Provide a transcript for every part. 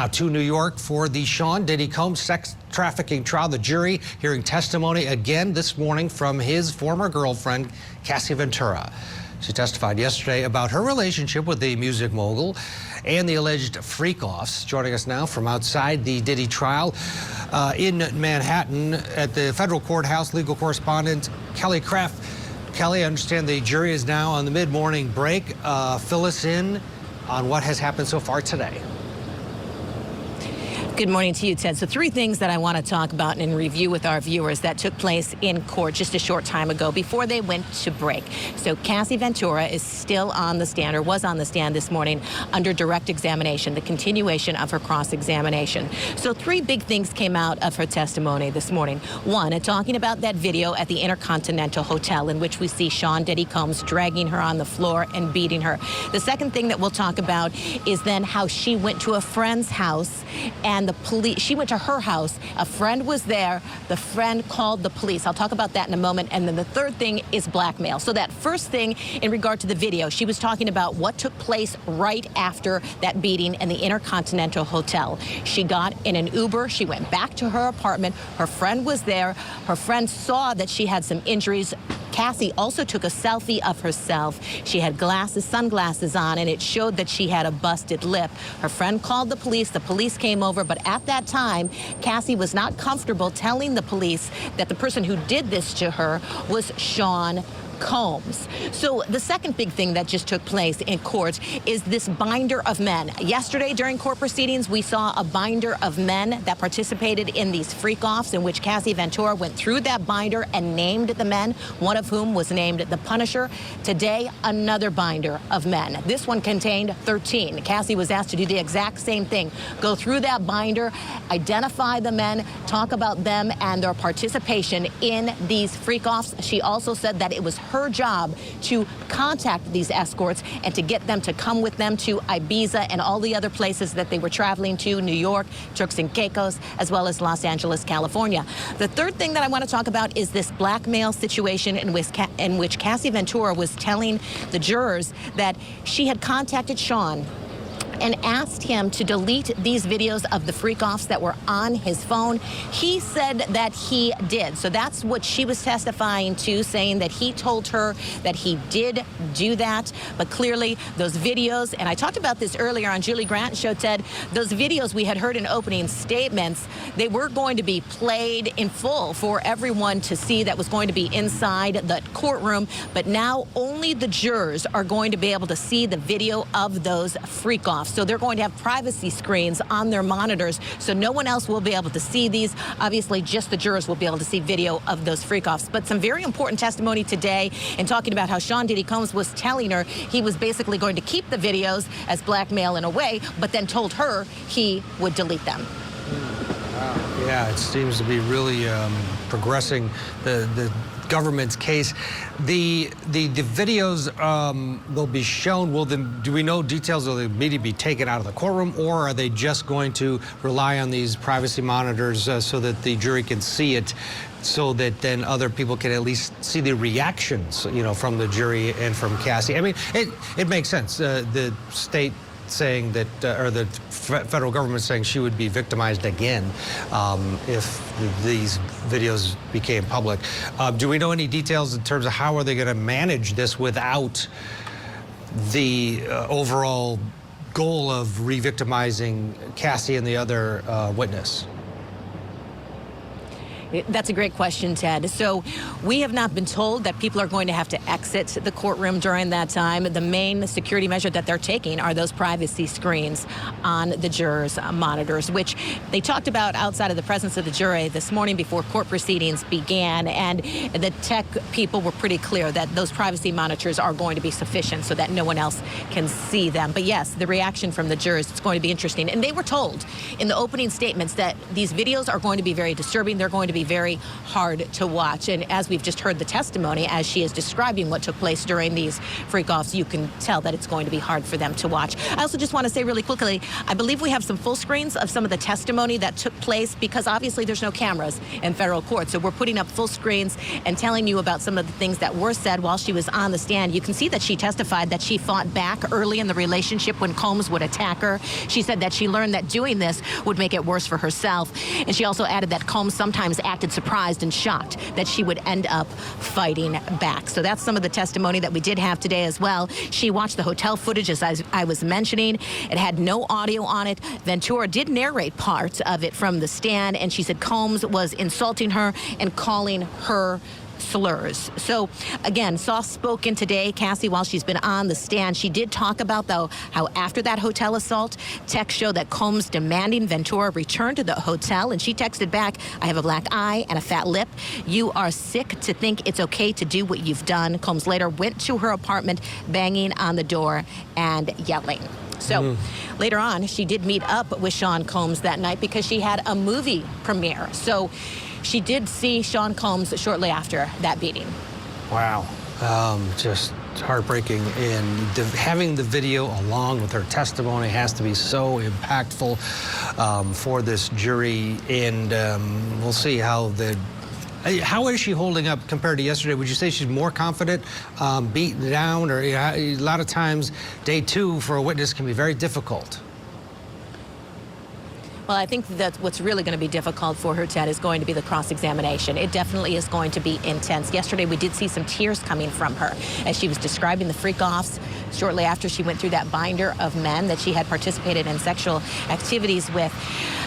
Now to New York for the Sean Diddy Combs sex trafficking trial. The jury hearing testimony again this morning from his former girlfriend, Cassie Ventura. She testified yesterday about her relationship with the music mogul and the alleged freak-offs. Joining us now from outside the Diddy trial in Manhattan at the federal courthouse, legal correspondent Kelly Kraft. Kelly, I understand the jury is now on the mid-morning break. Fill us in on what has happened so far today. Good morning to you, Ted. So 3 things that I want to talk about and review with our viewers that took place in court just a short time ago before they went to break. So Cassie Ventura is still on the stand, or was on the stand this morning under direct examination, the continuation of her cross-examination. So 3 big things came out of her testimony this morning. One, talking about that video at the Intercontinental Hotel in which we see Sean Diddy Combs dragging her on the floor and beating her. The second thing that we'll talk about is then how she went to a friend's house and the police, she went to her house, a friend was there, the friend called the police. I'll talk about that in a moment. And then the third thing is blackmail. So that first thing in regard to the video, she was talking about what took place right after that beating in the Intercontinental Hotel. She got in an Uber, she went back to her apartment, her friend was there, her friend saw that she had some injuries. Cassie also took a selfie of herself. She had sunglasses on, and it showed that she had a busted lip. Her friend called the police came over, but at that time, Cassie was not comfortable telling the police that the person who did this to her was Sean Combs. So the second big thing that just took place in court is this binder of men. Yesterday during court proceedings, we saw a binder of men that participated in these freak-offs in which Cassie Ventura went through that binder and named the men, one of whom was named the Punisher. Today, another binder of men. This one contained 13. Cassie was asked to do the exact same thing. Go through that binder, identify the men, talk about them and their participation in these freak-offs. She also said that it was her job to contact these escorts and to get them to come with them to Ibiza and all the other places that they were traveling to, New York, Turks and Caicos, as well as Los Angeles, California. The third thing that I want to talk about is this blackmail situation in which Cassie Ventura was telling the jurors that she had contacted Sean and asked him to delete these videos of the freak-offs that were on his phone. He said that he did. So that's what she was testifying to, saying that he told her that he did do that. But clearly, those videos, and I talked about this earlier on Julie Grant's show, Ted, those videos we had heard in opening statements, they were going to be played in full for everyone to see that was going to be inside the courtroom. But now only the jurors are going to be able to see the video of those freak-offs. So they're going to have privacy screens on their monitors, so no one else will be able to see these. Obviously, just the jurors will be able to see video of those freak-offs. But some very important testimony today in talking about how Sean Diddy Combs was telling her he was basically going to keep the videos as blackmail in a way, but then told her he would delete them. Wow. Yeah, it seems to be really progressing the government's case. The videos will be shown. Do we know details? Will they immediately be taken out of the courtroom, or are they just going to rely on these privacy monitors so that the jury can see it, so that then other people can at least see the reactions, you know, from the jury and from Cassie? I mean, it makes sense. The state saying that, or the federal government saying she would be victimized again if these videos became public. Do we know any details in terms of how are they going to manage this without the overall goal of re-victimizing Cassie and the other witness? That's a great question, Ted. So we have not been told that people are going to have to exit the courtroom during that time. The main security measure that they're taking are those privacy screens on the jurors' monitors, which they talked about outside of the presence of the jury this morning before court proceedings began. And the tech people were pretty clear that those privacy monitors are going to be sufficient so that no one else can see them. But yes, the reaction from the jurors is going to be interesting. And they were told in the opening statements that these videos are going to be very disturbing. They're going to be be very hard to watch. And as we've just heard the testimony, as she is describing what took place during these freak-offs, you can tell that it's going to be hard for them to watch. I also just want to say really quickly, I believe we have some full screens of some of the testimony that took place, because obviously there's no cameras in federal court. So we're putting up full screens and telling you about some of the things that were said while she was on the stand. You can see that she testified that she fought back early in the relationship when Combs would attack her. She said that she learned that doing this would make it worse for herself. And she also added that Combs sometimes acted surprised and shocked that she would end up fighting back. So that's some of the testimony that we did have today as well. She watched the hotel footage, as I was mentioning. It had no audio on it. Ventura did narrate parts of it from the stand, and she said Combs was insulting her and calling her slurs. So again, soft-spoken today, Cassie, while she's been on the stand. She did talk about, though, how after that hotel assault, texts show that Combs demanding Ventura return to the hotel, and she texted back, "I have a black eye and a fat lip. You are sick to think it's okay to do what you've done." Combs later went to her apartment, banging on the door and yelling. So later on, she did meet up with Sean Combs that night because she had a movie premiere. So she did see Sean Combs shortly after that beating. Wow. Just heartbreaking. And having the video along with her testimony has to be so impactful for this jury. And we'll see how is she holding up compared to yesterday? Would you say she's more confident, beaten down, or a lot of times day two for a witness can be very difficult? Well, I think that what's really going to be difficult for her, Ted, is going to be the cross-examination. It definitely is going to be intense. Yesterday, we did see some tears coming from her as she was describing the freak-offs shortly after she went through that binder of men that she had participated in sexual activities with.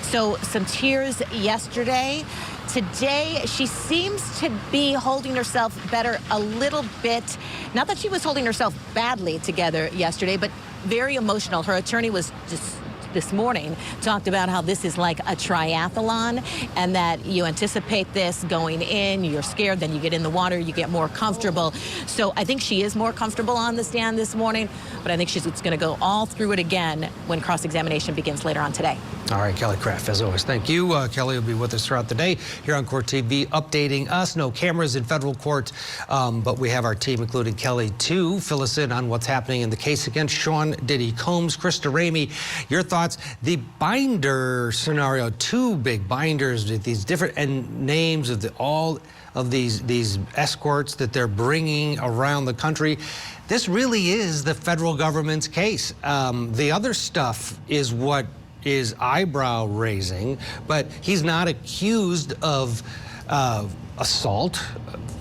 So some tears yesterday. Today, she seems to be holding herself better a little bit. Not that she was holding herself badly together yesterday, but very emotional. Her attorney was just this morning talked about how this is like a triathlon, and that you anticipate this going in, you're scared, then you get in the water, you get more comfortable. So I think she is more comfortable on the stand this morning, but I think she's going to go all through it again when cross-examination begins later on today. All right, Kelly Craft, as always, thank you. Kelly will be with us throughout the day here on Court TV, updating us. No cameras in federal court, but we have our team, including Kelly, to fill us in on what's happening in the case against Sean Diddy Combs. Krista Ramey, your thoughts? The binder scenario, two big binders with these different names of all of these escorts that they're bringing around the country. This really is the federal government's case. The other stuff is what is eyebrow raising, but he's not accused of assault,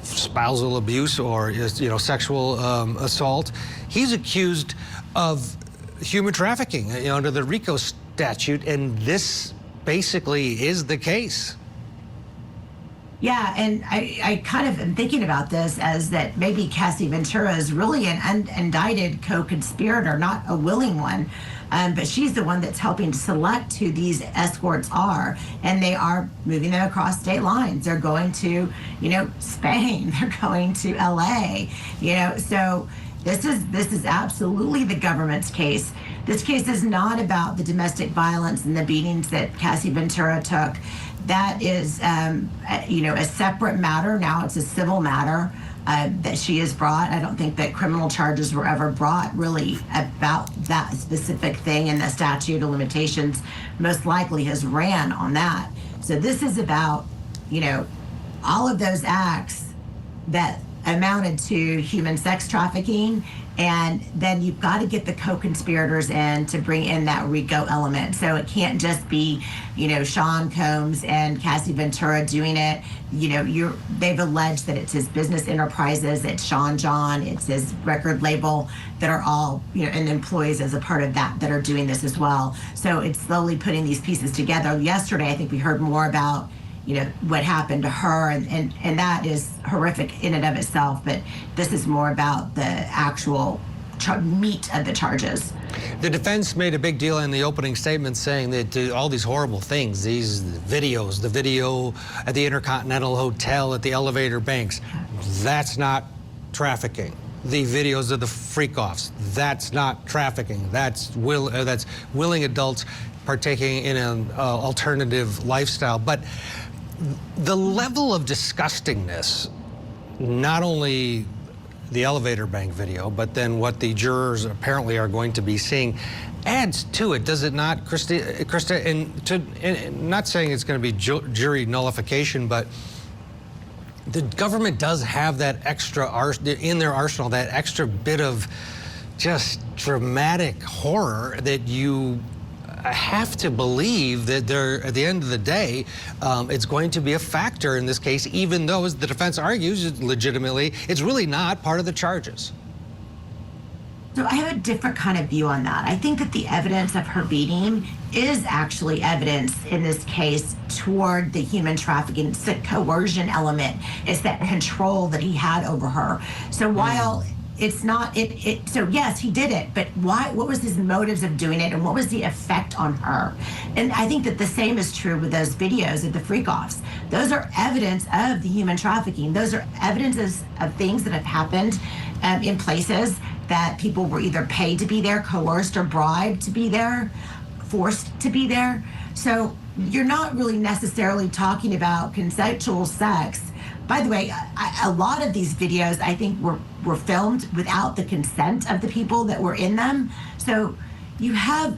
spousal abuse, or sexual assault. He's accused of human trafficking under the RICO statute, and this basically is the case. Yeah, and I kind of am thinking about this as that maybe Cassie Ventura is really an unindicted co-conspirator, not a willing one, but she's the one that's helping to select who these escorts are, and they are moving them across state lines. They're going to, Spain. They're going to LA. So this is absolutely the government's case. This case is not about the domestic violence and the beatings that Cassie Ventura took. That is, a separate matter. Now it's a civil matter that she has brought. I don't think that criminal charges were ever brought really about that specific thing, and the statute of limitations most likely has ran on that. So this is about, all of those acts that amounted to human sex trafficking, and then you've got to get the co-conspirators in to bring in that RICO element. So it can't just be, Sean Combs and Cassie Ventura doing it. They've alleged that it's his business enterprises, it's Sean John, it's his record label that are all, and employees as a part of that are doing this as well. So it's slowly putting these pieces together. Yesterday, I think we heard more about what happened to her, and that is horrific in and of itself, but this is more about the actual meat of the charges. The defense made a big deal in the opening statement, saying that all these horrible things, these videos, the video at the Intercontinental Hotel, at the elevator banks, that's not trafficking. The videos of the freak-offs, that's not trafficking. That's willing adults partaking in an alternative lifestyle. But The level of disgustingness, not only the elevator bank video, but then what the jurors apparently are going to be seeing, adds to it, does it not, Krista? And not saying it's going to be jury nullification, but the government does have that extra in their arsenal, that extra bit of just dramatic horror that you have to believe that they're, at the end of the day, it's going to be a factor in this case, even though, as the defense argues legitimately, it's really not part of the charges. So I have a different kind of view on that. I think that the evidence of her beating is actually evidence in this case toward the human trafficking. It's the coercion element. It's that control that he had over her. So while it's not, so yes, he did it, but why? What was his motives of doing it, and what was the effect on her? And I think that the same is true with those videos of the freak-offs. Those are evidence of the human trafficking. Those are evidences of things that have happened in places that people were either paid to be there, coerced or bribed to be there, forced to be there. So you're not really necessarily talking about consensual sex. By the way, a lot of these videos, I think, were filmed without the consent of the people that were in them. So you have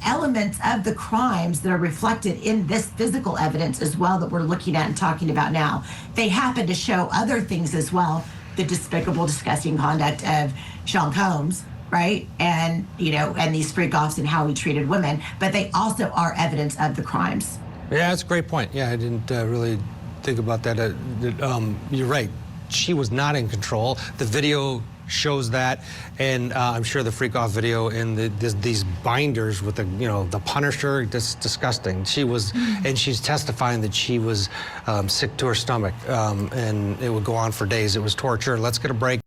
elements of the crimes that are reflected in this physical evidence as well that we're looking at and talking about now. They happen to show other things as well, the despicable, disgusting conduct of Sean Combs, right? And, you know, and these freak-offs and how he treated women, but they also are evidence of the crimes. Yeah, that's a great point. Yeah, I didn't really think about that. You're right. She was not in control. The video shows that, and I'm sure the freak-off video and these binders with the, you know, the Punisher, that's disgusting. She was, and she's testifying that she was sick to her stomach, and it would go on for days. It was torture. Let's get a break.